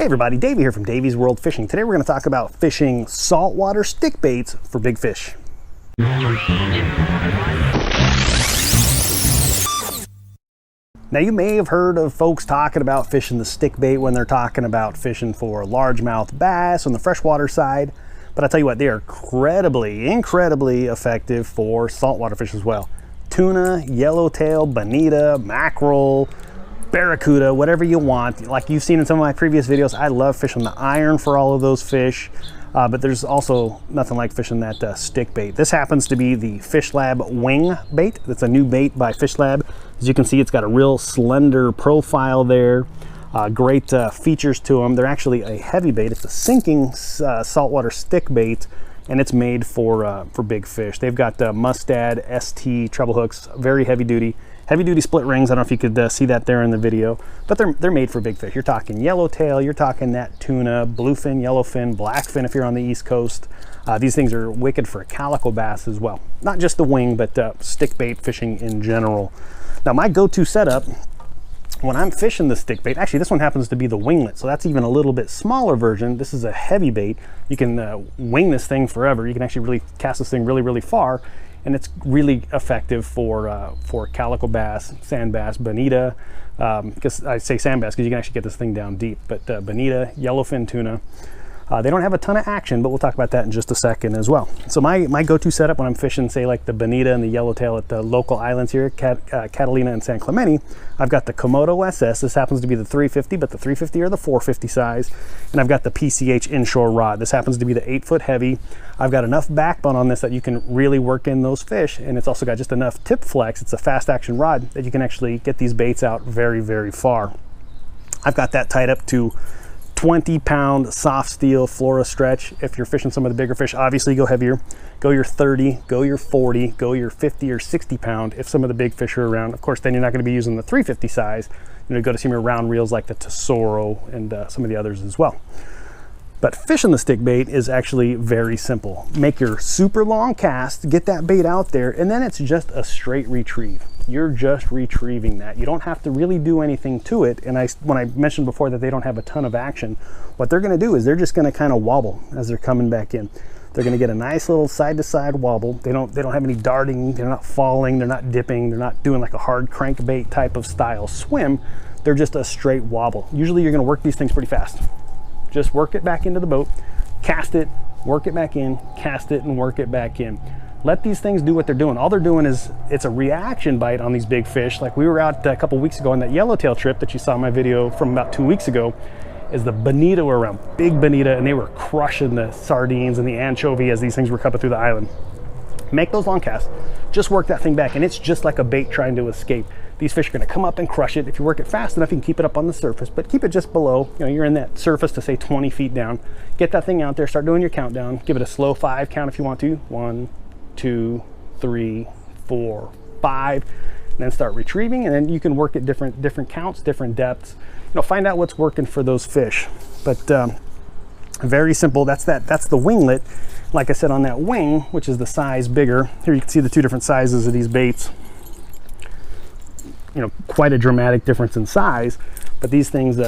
everybody, Davey here from Davey's World Fishing. Today we're going to talk about fishing saltwater stick baits for big fish. Now you may have heard of folks talking about fishing the stick bait when they're talking about fishing for largemouth bass on the freshwater side, but I tell you what, they are incredibly effective for saltwater fish as well. Tuna, yellowtail, bonita, mackerel, barracuda, whatever you want. Like you've seen in some of my previous videos, I love fishing the iron for all of those fish, but there's also nothing like fishing that stick bait. This happens to be the Fish Lab wing bait. That's a new bait by Fish Lab. As you can see, it's got a real slender profile there. Great features to them. They're actually a heavy bait. It's a sinking saltwater stick bait, and it's made for big fish. They've got Mustad ST treble hooks, very heavy duty split rings. I don't know if you could see that there in the video, but they're made for big fish. You're talking yellowtail, you're talking that tuna, bluefin, yellowfin, blackfin if you're on the East Coast. These things are wicked for calico bass as well. Not just the wing, but stick bait fishing in general. Now my go-to setup when I'm fishing the stick bait, actually this one happens to be the winglet, so that's even a little bit smaller version. This is a heavy bait. You can wing this thing forever. You can actually really cast this thing really far, and it's really effective for calico bass, sand bass, bonita, because I say sand bass because you can actually get this thing down deep, but bonita, yellowfin tuna. They don't have a ton of action, but we'll talk about that in just a second as well. So my go-to setup when I'm fishing, say like the bonita and the yellowtail at the local islands here, Catalina and San Clemente, I've got the Komodo SS. This happens to be the 350, but the 350 or the 450 size. And I've got the PCH inshore rod. This happens to be the 8-foot heavy. I've got enough backbone on this that you can really work in those fish. And it's also got just enough tip flex. It's a fast action rod that you can actually get these baits out very far. I've got that tied up to 20-pound soft steel Flora stretch. If you're fishing some of the bigger fish, obviously go heavier. Go your 30, go your 40, go your 50 or 60 pound if some of the big fish are around. Of course, then you're not going to be using the 350 size. You're going to go to some of your round reels like the Tesoro and some of the others as well. But fishing the stick bait is actually very simple. Make your super long cast, get that bait out there, and then it's just a straight retrieve. You're just retrieving that. You don't have to really do anything to it. And when I mentioned before that they don't have a ton of action, what they're going to do is they're just going to kind of wobble as they're coming back in. They're going to get a nice little side-to-side wobble. They don't have any darting. They're not falling. They're not dipping. They're not doing like a hard crankbait type of style swim. They're just a straight wobble. Usually you're going to work these things pretty fast. Just work it back into the boat, cast it, work it back in, cast it, and work it back in. Let these things do what they're doing. All they're doing is it's a reaction bite on these big fish. Like we were out a couple weeks ago on that yellowtail trip that you saw in my video from about 2 weeks ago. Is the bonita were around, big bonita, and they were crushing the sardines and the anchovy as these things were coming through the island. Make those long casts, just work that thing back, and it's just like a bait trying to escape. These fish are going to come up and crush it. If you work it fast enough, you can keep it up on the surface, but keep it just below. You know, you're in that surface to say 20 feet down. Get that thing out there, start doing your countdown. Give it a slow 5 count if you want to. 1, 2, 3, 4, 5, and then start retrieving, and then you can work at different counts, different depths. You know, find out what's working for those fish. But very simple. That's the winglet. Like I said, on that wing, which is the size bigger. Here you can see the 2 different sizes of these baits. You know, quite a dramatic difference in size, but these things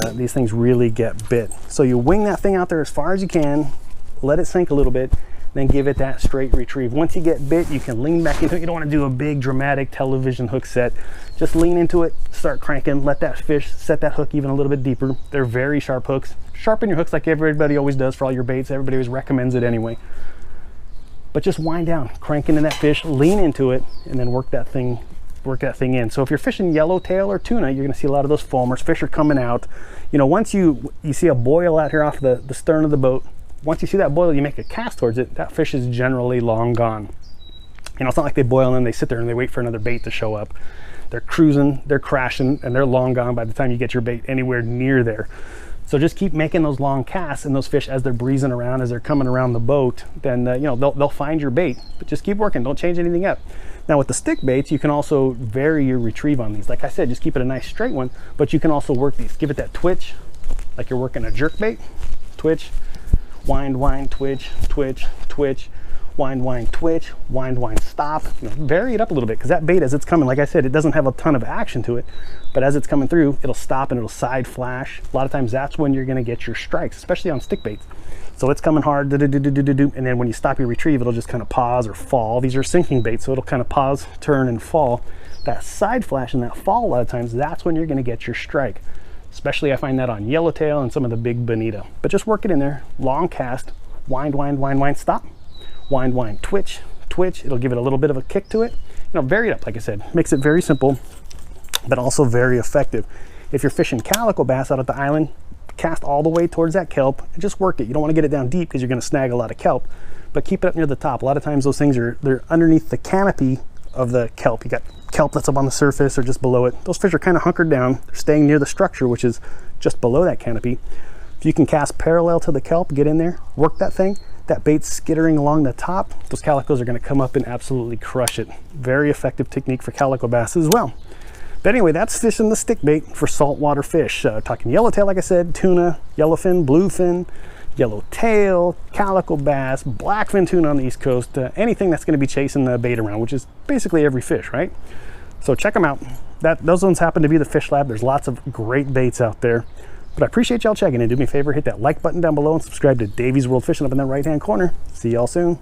really get bit. So you wing that thing out there as far as you can, let it sink a little bit, then give it that straight retrieve. Once you get bit, you can lean back into it. You don't want to do a big dramatic television hook set. Just lean into it, start cranking, let that fish set that hook even a little bit deeper. They're very sharp hooks. Sharpen your hooks like everybody always does for all your baits. Everybody always recommends it anyway. But just wind down, crank into that fish, lean into it, and then work that thing in. So if you're fishing yellowtail or tuna, you're going to see a lot of those foamers. Fish are coming out. You know, once you see a boil out here off the stern of the boat, once you see that boil, you make a cast towards it, that fish is generally long gone. You know, it's not like they boil and they sit there and they wait for another bait to show up. They're cruising, they're crashing, and they're long gone by the time you get your bait anywhere near there. So just keep making those long casts, and those fish, as they're breezing around, as they're coming around the boat, then you know, they'll find your bait. But just keep working, don't change anything up. Now with the stick baits, you can also vary your retrieve on these. Like I said, just keep it a nice straight one, but you can also work these. Give it that twitch, like you're working a jerk bait. Twitch, wind, twitch, twitch, twitch. wind, wind, twitch, wind, wind, stop. You know, vary it up a little bit, because that bait, as it's coming, like I said, it doesn't have a ton of action to it, but as it's coming through, it'll stop and it'll side flash. A lot of times that's when you're going to get your strikes, especially on stick baits. So it's coming hard, and then when you stop your retrieve, it'll just kind of pause or fall. These are sinking baits, so it'll kind of pause, turn, and fall. That side flash and that fall, a lot of times, that's when you're going to get your strike. Especially I find that on Yellowtail and some of the big bonita. But just work it in there, long cast, wind, wind, wind, wind, stop, wind, wind, twitch, twitch. It'll give it a little bit of a kick to it. You know, vary it up, like I said. Makes it very simple, but also very effective. If you're fishing calico bass out at the island, cast all the way towards that kelp and just work it. You don't want to get it down deep because you're going to snag a lot of kelp, but keep it up near the top. A lot of times those things they're underneath the canopy of the kelp. You got kelp that's up on the surface or just below it. Those fish are kind of hunkered down. They're staying near the structure, which is just below that canopy. If you can cast parallel to the kelp, get in there, work that thing, that bait's skittering along the top, those calicos are going to come up and absolutely crush it. Very effective technique for calico bass as well. But anyway, that's fishing the stick bait for saltwater fish. Talking yellowtail, like I said, tuna, yellowfin, bluefin, yellowtail, calico bass, blackfin tuna on the East Coast, anything that's going to be chasing the bait around, which is basically every fish, right? So check them out. Those ones happen to be the Fish Lab. There's lots of great baits out there. But I appreciate y'all checking in. Do me a favor, hit that like button down below and subscribe to Davy's World Fishing up in that right-hand corner. See y'all soon.